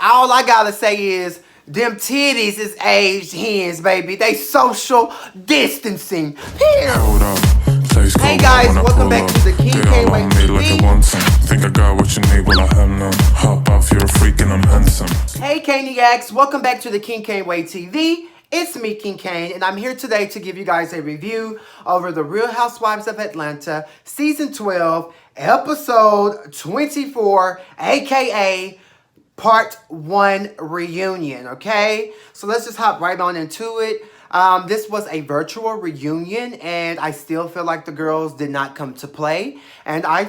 all I gotta say is them titties is aged hens, baby. They social distancing. Here. Hold up, place Hey go guys, when I welcome pull back up. to the King They K all Way on me like a TV. one time. Think I got what you need, well I have none. Hop off, you're a freak and I'm handsome. Hey Caniacs, welcome back to the King Cain Way TV. It's me, King Cain, and I'm here today to give you guys a review over the Real Housewives of Atlanta, Season 12, Episode 24, aka Part 1 Reunion, okay? So let's just hop right on into it. This was a virtual reunion, and I still feel like the girls did not come to play. And I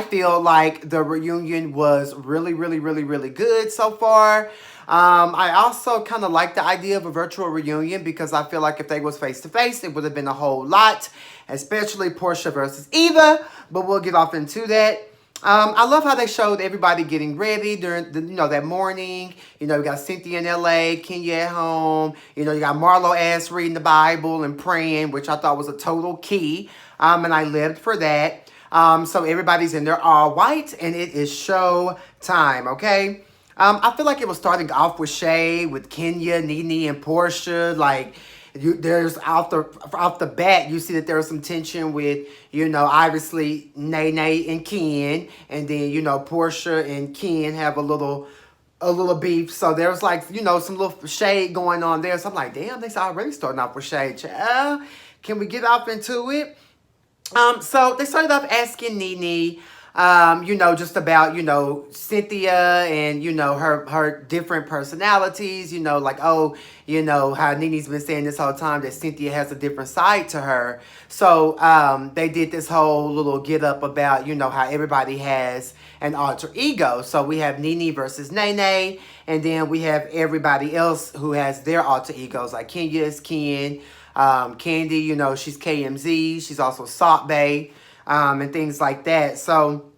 feel like the reunion was really good so far. I also kind of like the idea of a virtual reunion because I feel like if they was face to face, it would have been a whole lot, especially Portia versus Eva. But we'll get off into that. I love how they showed everybody getting ready during the, that morning. You got Cynthia in LA, Kenya at home. You got Marlo ass reading the Bible and praying, which I thought was a total key. And I lived for that. So everybody's in there all white, and it is show time, okay? I feel like it was starting off with Shay, with Kenya, Nene, and Portia. Like, there's off the bat, you see that there was some tension with, obviously Nene and Ken, and then Portia and Ken have a little beef. So there's like some little shade going on there. So I'm like, damn, they's already starting off with shade. Can we get off into it? So they started off asking Nene, just about, Cynthia and, her different personalities, like, oh, how Nene's been saying this whole time that Cynthia has a different side to her. So, they did this whole little get up about, how everybody has an alter ego. So we have Nene versus Nene, and then we have everybody else who has their alter egos, like Kenya is Ken, Candy, she's KMZ, she's also Salt Bae, and things like that. So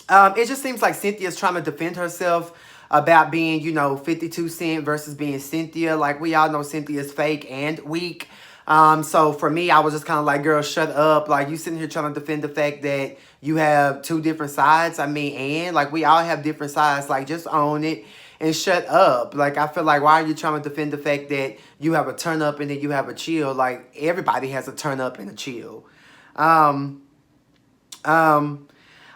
it just seems like Cynthia's trying to defend herself about being, 52 Cent versus being Cynthia. Like, we all know Cynthia's fake and weak. So for me, I was just kind of like, girl, shut up. Like, you sitting here trying to defend the fact that you have two different sides. I mean, and like, we all have different sides. Like, just own it and shut up. Like, I feel like, why are you trying to defend the fact that you have a turn up and then you have a chill? Like, everybody has a turn up and a chill.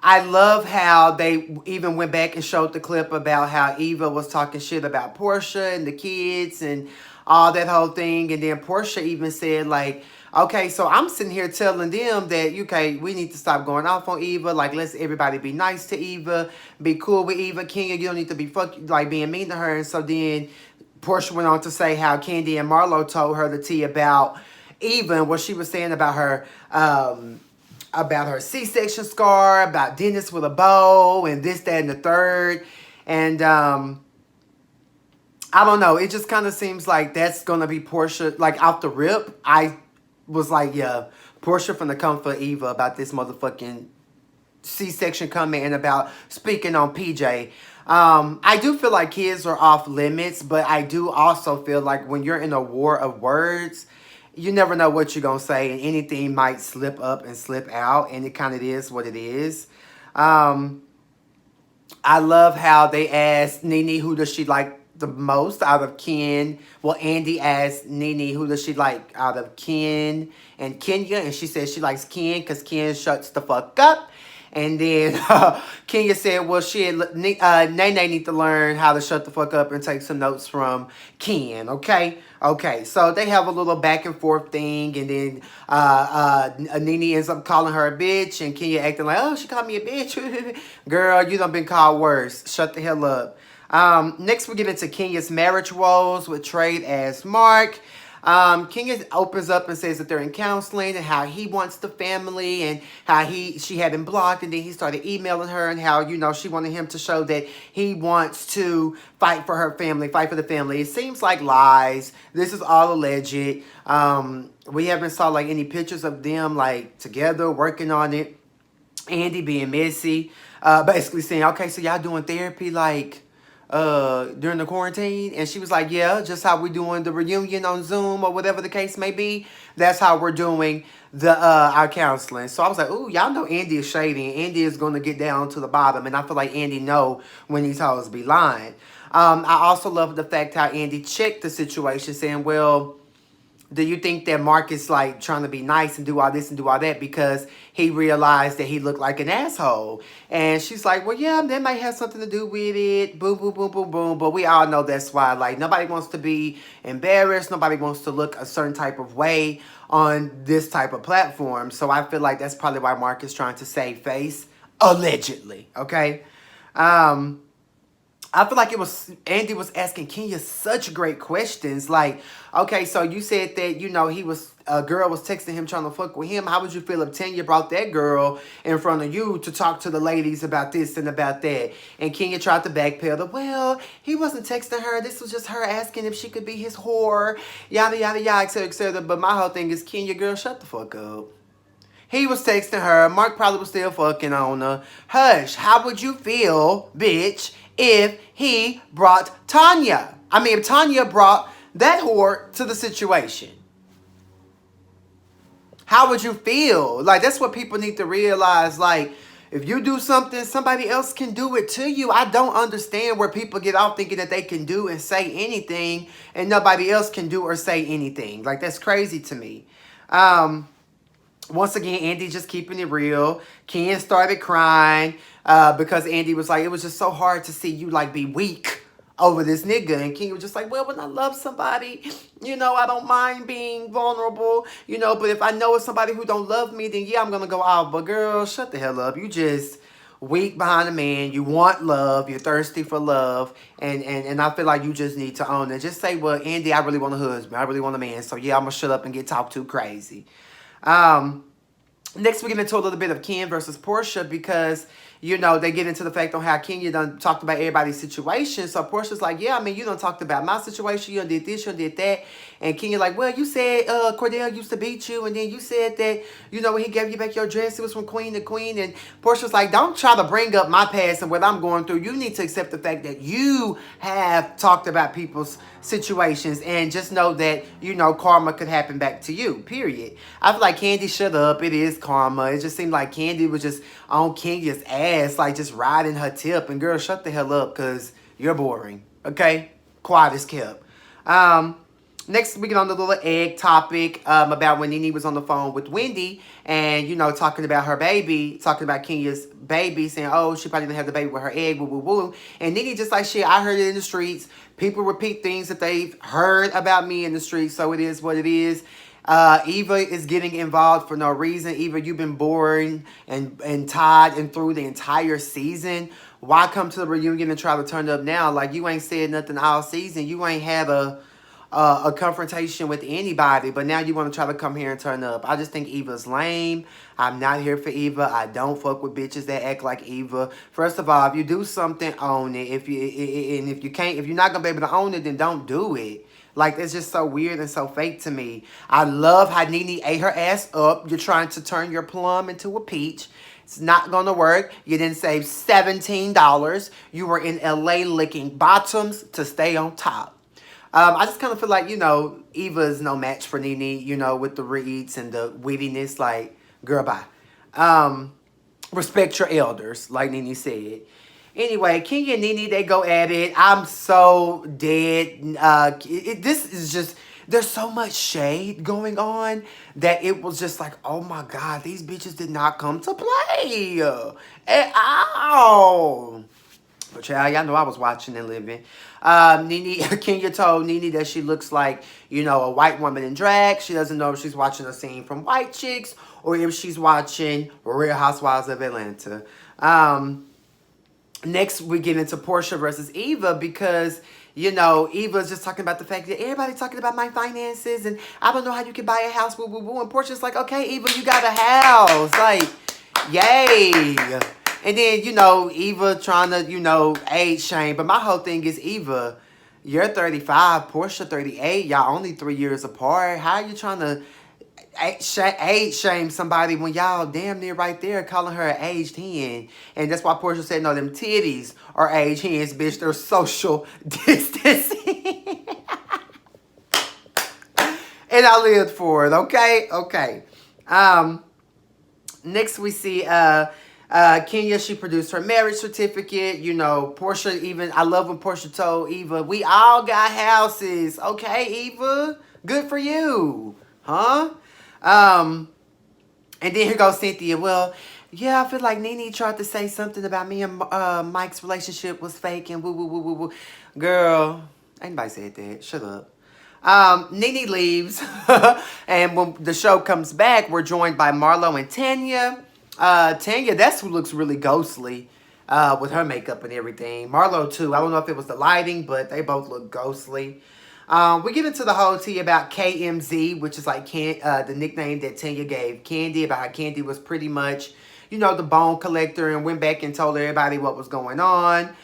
I love how they even went back and showed the clip about how Eva was talking shit about Portia and the kids and all that whole thing. And then Portia even said, like, okay, so I'm sitting here telling them that, okay, we need to stop going off on Eva. Like, let's everybody be nice to Eva, be cool with Eva. Kenya, you don't need to be being mean to her. And so then Portia went on to say how Candy and Marlo told her the tea about Eva and what she was saying about her C-section scar, about Dennis with a bow, and this, that, and the third. And I don't know. It just kind of seems like that's going to be Portia. Like, off the rip, I was like, yeah, Portia finna come for Eva about this motherfucking C-section coming and about speaking on PJ. I do feel like kids are off limits, but I do also feel like when you're in a war of words, you never know what you're going to say, and anything might slip up and slip out, and it kind of is what it is. I love how they asked Nene who does she like the most out of Ken. Well, Andy asked Nene who does she like out of Ken and Kenya, and she said she likes Ken because Ken shuts the fuck up. And then Kenya said, well, shit, Nene need to learn how to shut the fuck up and take some notes from Ken, okay? Okay, so they have a little back and forth thing, and then Nene ends up calling her a bitch, and Kenya acting like, oh, she called me a bitch. Girl, you done been called worse. Shut the hell up. Next, we get into Kenya's marriage woes with Trade as Mark. Kenya opens up and says that they're in counseling and how he wants the family and how she had him blocked, and then he started emailing her and how, she wanted him to show that he wants to fight for her family, fight for the family. It seems like lies. This is all alleged. We haven't saw like any pictures of them like together working on it. Andy being messy, basically saying, okay, so y'all doing therapy, like, during the quarantine? And she was like, yeah, just how we doing the reunion on Zoom or whatever the case may be. That's how we're doing the our counseling. So I was like, ooh, y'all know Andy is shady. Andy is going to get down to the bottom. And I feel like Andy know when these hoes be lying. I also love the fact how Andy checked the situation, saying, well, do you think that Mark is like trying to be nice and do all this and do all that because he realized that he looked like an asshole? And she's like, well, yeah, that might have something to do with it. Boom, boom, boom, boom, boom. But we all know that's why. Like, nobody wants to be embarrassed. Nobody wants to look a certain type of way on this type of platform. So I feel like that's probably why Mark is trying to save face, allegedly. Okay. I feel like Andy was asking Kenya such great questions. Like, okay, so you said that, a girl was texting him trying to fuck with him. How would you feel if Tanya brought that girl in front of you to talk to the ladies about this and about that? And Kenya tried to backpedal. Well, he wasn't texting her. This was just her asking if she could be his whore. Yada, yada, yada, et cetera, et cetera. But my whole thing is, Kenya, girl, shut the fuck up. He was texting her. Mark probably was still fucking on her. Hush, how would you feel, bitch, if he brought Tanya? I mean, if Tanya brought that whore to the situation. How would you feel? Like, that's what people need to realize. Like, if you do something, somebody else can do it to you. I don't understand where people get off thinking that they can do and say anything and nobody else can do or say anything. Like, that's crazy to me. Once again, Andy just keeping it real. Ken started crying because Andy was like, it was just so hard to see you like be weak over this nigga. And Ken was just like, well, when I love somebody, I don't mind being vulnerable, but if I know it's somebody who don't love me, then yeah, I'm going to go out. But girl, shut the hell up. You just weak behind a man. You want love. You're thirsty for love. And I feel like you just need to own it. Just say, well, Andy, I really want a husband. I really want a man. So yeah, I'm going to shut up and get talked to crazy. Next, we get into a little bit of Ken versus Portia because, they get into the fact on how Kenya done talked about everybody's situation. So Portia's like, yeah, I mean, you done talked about my situation. You done did this, you done did that. And Kenya like, well, you said Cordell used to beat you. And then you said that, when he gave you back your dress, it was from queen to queen. And Portia's like, don't try to bring up my past and what I'm going through. You need to accept the fact that you have talked about people's situations and just know that, karma could happen back to you, period. I feel like Candy, shut up. It is karma. It just seemed like Candy was just on Kenya's ass, like just riding her tip. And girl, shut the hell up because you're boring. Okay? Quiet as kept. Next, we get on the little egg topic about when Nene was on the phone with Wendy and, talking about her baby, talking about Kenya's baby, saying, oh, she probably didn't have the baby with her egg, woo, woo, woo. And Nene just like, shit, I heard it in the streets. People repeat things that they've heard about me in the streets, so it is what it is. Eva is getting involved for no reason. Eva, you've been boring and tied and through the entire season. Why come to the reunion and try to turn up now? Like, you ain't said nothing all season. You ain't had a confrontation with anybody, but now you want to try to come here and turn up. I just think Eva's lame. I'm not here for Eva. I don't fuck with bitches that act like Eva. First of all, if you do something, own it. If you're not gonna be able to own it, then don't do it. Like, it's just so weird and so fake to me. I love how Nene ate her ass up. You're trying to turn your plum into a peach. It's not going to work. You didn't save $17. You were in LA licking bottoms to stay on top. I just kind of feel like, Eva is no match for Nene, with the reads and the wittiness. Like, girl, bye. Respect your elders, like Nene said. Anyway, Kenya and Nene, they go at it. I'm so dead. This is just, there's so much shade going on that it was just like, oh my God, these bitches did not come to play at all. But child, y'all know I was watching and living. Kenya told Nene that she looks like, a white woman in drag. She doesn't know if she's watching a scene from White Chicks or if she's watching Real Housewives of Atlanta. Next, we get into Portia versus Eva because, Eva's just talking about the fact that everybody's talking about my finances and I don't know how you can buy a house, woo, woo, woo. And Portia's like, okay, Eva, you got a house. Like, yay. And then, Eva trying to, age shame. But my whole thing is, Eva, you're 35, Portia 38. Y'all only 3 years apart. How are you trying to... age shame somebody when y'all damn near right there calling her an aged hen. And that's why Portia said, no, them titties are aged hens, bitch. They're social distancing. And I lived for it, okay? Okay. Next we see Kenya. She produced her marriage certificate. You know, Portia even, I love when Portia told Eva, we all got houses. Okay, Eva? Good for you. Huh? And then here goes Cynthia. Well, yeah, I feel like Nene tried to say something about me and Mike's relationship was fake and woo, woo, woo, woo, woo. Girl, ain't nobody said that. Shut up. Nene leaves. And when the show comes back, we're joined by Marlo and Tanya. Tanya, that's who looks really ghostly with her makeup and everything. Marlo, too. I don't know if it was the lighting, but they both look ghostly. We get into the whole tea about KMZ, which is like the nickname that Tanya gave Candy, about how Candy was pretty much, you know, the bone collector, and went back and told everybody what was going on.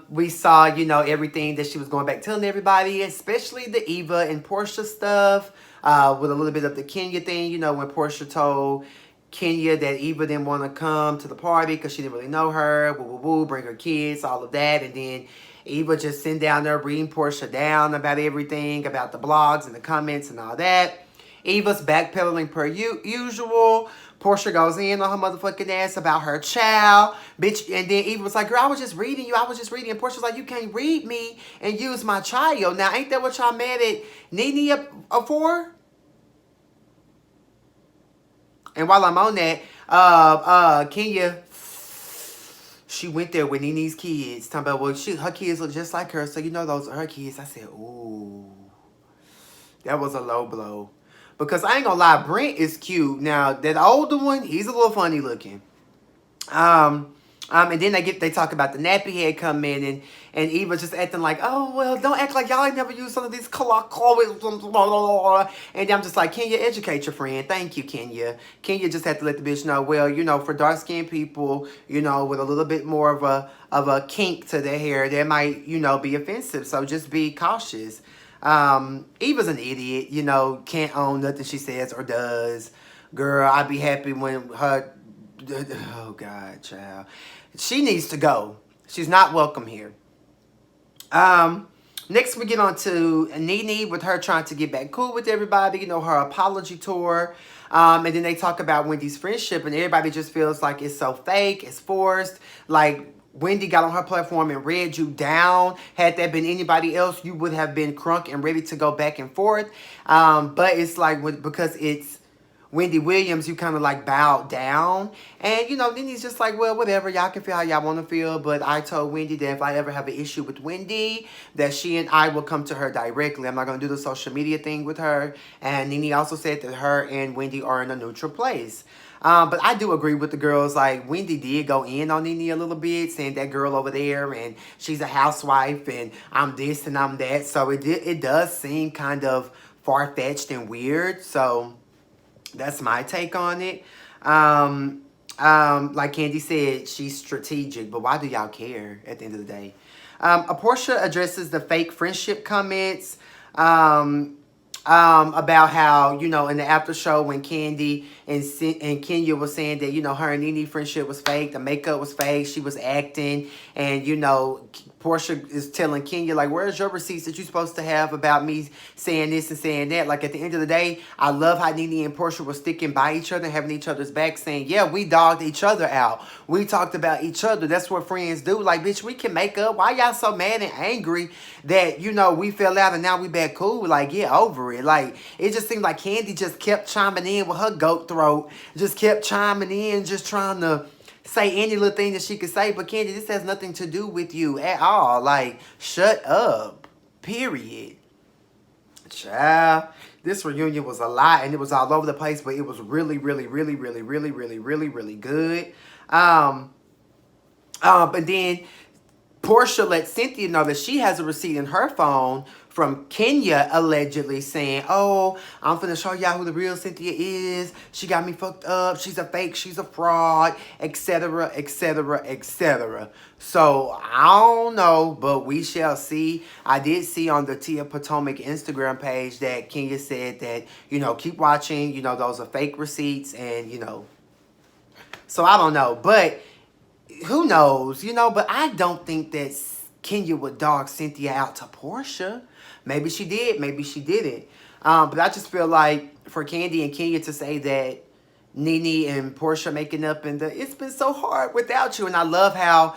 We saw, you know, everything that she was going back telling everybody, especially the Eva and Portia stuff, with a little bit of the Kenya thing, you know, when Portia told Kenya that Eva didn't want to come to the party because she didn't really know her, woo, woo, woo, bring her kids, all of that, and then Eva just sitting down there reading Portia down about everything, about the blogs and the comments and all that. Eva's backpedaling per usual. Portia goes in on her motherfucking ass about her child. Bitch, and then Eva was like, girl, I was just reading you. I was just reading. And Portia's like, you can't read me and use my child. Now, ain't that what y'all mad at Nene for? And while I'm on that, Kenya, she went there with Nene's kids, talking about, well, her kids look just like her, so you know those are her kids. I said, ooh, that was a low blow. Because I ain't gonna lie, Brent is cute. Now, that older one, he's a little funny looking. And then they talk about the nappy head come in, and Eva just acting like, oh, well, don't act like y'all ain't never used some of these colloquialisms, and I'm just like, Kenya, educate your friend. Thank you, Kenya. Kenya just had to let the bitch know, well, you know, for dark-skinned people, you know, with a little bit more of a kink to their hair, that might, you know, be offensive, so just be cautious. Eva's an idiot, you know, can't own nothing she says or does. Girl, I'd be happy when her... Oh, God, child. She needs to go. She's not welcome here. Next, we get on to Nene with her trying to get back cool with everybody. You know, her apology tour. And then they talk about Wendy's friendship, and everybody just feels like it's so fake, it's forced. Like, Wendy got on her platform and read you down. Had that been anybody else, you would have been crunk and ready to go back and forth. But it's like, because it's Wendy Williams, you kind of like bowed down. And, you know, Nene's just like, well, whatever. Y'all can feel how y'all want to feel. But I told Wendy that if I ever have an issue with Wendy, that she and I will come to her directly. I'm not going to do the social media thing with her. And Nene also said that her and Wendy are in a neutral place. But I do agree with the girls. Like, Wendy did go in on Nene a little bit, saying that girl over there, and she's a housewife, and I'm this and I'm that. So it does seem kind of far-fetched and weird. So that's my take on it. Like Candy said, she's strategic, but why do y'all care at the end of the day? Portia addresses the fake friendship comments. About how, you know, in the after show when Candy and Kenya was saying that, you know, her and Nene friendship was fake, the makeup was fake, she was acting, and, you know, Portia is telling Kenya, like, where's your receipts that you're supposed to have about me saying this and saying that? Like, at the end of the day, I love how Nene and Portia were sticking by each other, having each other's back, saying, yeah, we dogged each other out. We talked about each other. That's what friends do. Like, bitch, we can make up. Why y'all so mad and angry that, you know, we fell out and now we back cool? Like, get over it. Like, it just seemed like Candy just kept chiming in with her goat throat, just kept chiming in, just trying to say any little thing that she could say. But Candy, this has nothing to do with you at all. Like, shut up. Period. Child, this reunion was a lot, and it was all over the place, but it was really, really, really, really, really, really, really, really good. But then Portia let Cynthia know that she has a receipt in her phone from Kenya allegedly saying, oh, I'm finna show y'all who the real Cynthia is. She got me fucked up. She's a fake. She's a fraud, etc., etc., etc. So, I don't know, but we shall see. I did see on the Tia Potomac Instagram page that Kenya said that, you know, keep watching. You know, those are fake receipts and, you know. So, I don't know. But who knows, you know, but I don't think that Kenya would dog Cynthia out to Portia. Maybe she did, maybe she didn't. But I just feel like for Candy and Kenya to say that Nene and Portia making up and it's been so hard without you. And I love how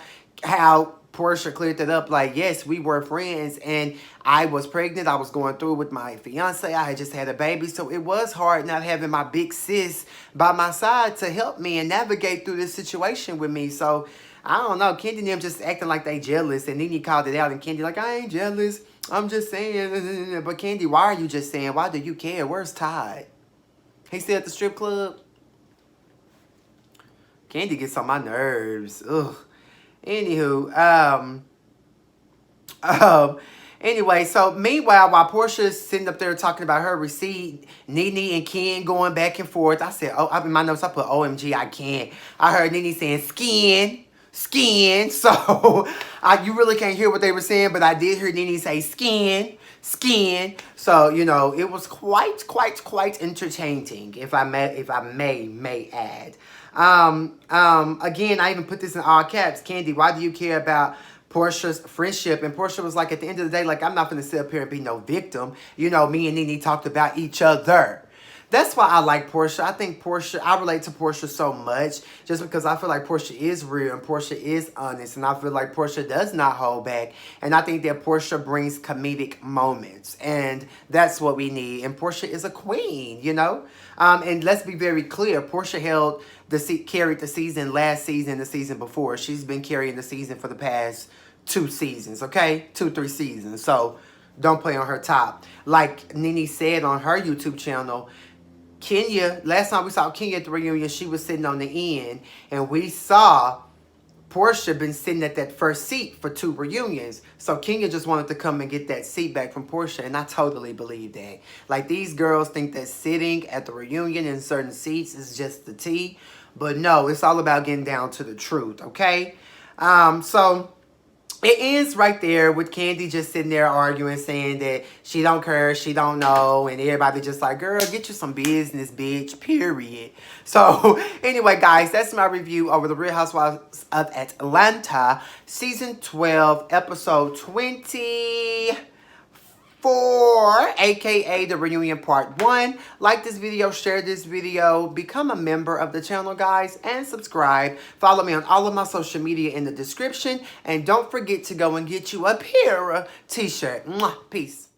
Portia cleared that up. Like, yes, we were friends and I was pregnant. I was going through with my fiance. I had just had a baby. So it was hard not having my big sis by my side to help me and navigate through this situation with me. So I don't know. Kendi and them just acting like they jealous. And Nene called it out and Kendi like, I ain't jealous. I'm just saying. But Kendi, why are you just saying? Why do you care? Where's Todd? He still at the strip club? Kendi gets on my nerves. Ugh. Anywho, anyway, so meanwhile, while Portia's sitting up there talking about her receipt, Nene and Ken going back and forth. I said, oh, in my notes, I put OMG, I can't. I heard Nene saying skin. So, you really can't hear what they were saying, but I did hear Nene say skin. So, you know, it was quite entertaining, if I may add. Again, I even put this in all caps. Candy, why do you care about Portia's friendship? And Portia was like, at the end of the day, like, I'm not going to sit up here and be no victim. You know, me and Nene talked about each other. That's why I like Portia. I think I relate to Portia so much just because I feel like Portia is real and Portia is honest. And I feel like Portia does not hold back. And I think that Portia brings comedic moments. And that's what we need. And Portia is a queen, you know? And let's be very clear. Portia carried the season last season, the season before. She's been carrying the season for the past 2 seasons, okay? 2-3 seasons. So don't play on her top. Like Nene said on her YouTube channel, Kenya, last time we saw Kenya at the reunion, she was sitting on the end. And we saw Portia been sitting at that first seat for 2 reunions. So Kenya just wanted to come and get that seat back from Portia. And I totally believe that. Like, these girls think that sitting at the reunion in certain seats is just the tea. But no, it's all about getting down to the truth, okay? So it ends right there with Candy just sitting there arguing, saying that she don't care, she don't know, and everybody just like, girl, get you some business, bitch, period. So, anyway, guys, that's my review over the Real Housewives of Atlanta, Season 12, Episode 24, aka the reunion part 1. Like this video, share this video, become a member of the channel, guys, and subscribe. Follow me on all of my social media in the description, and don't forget to go and get you a PEERAH t-shirt. Peace.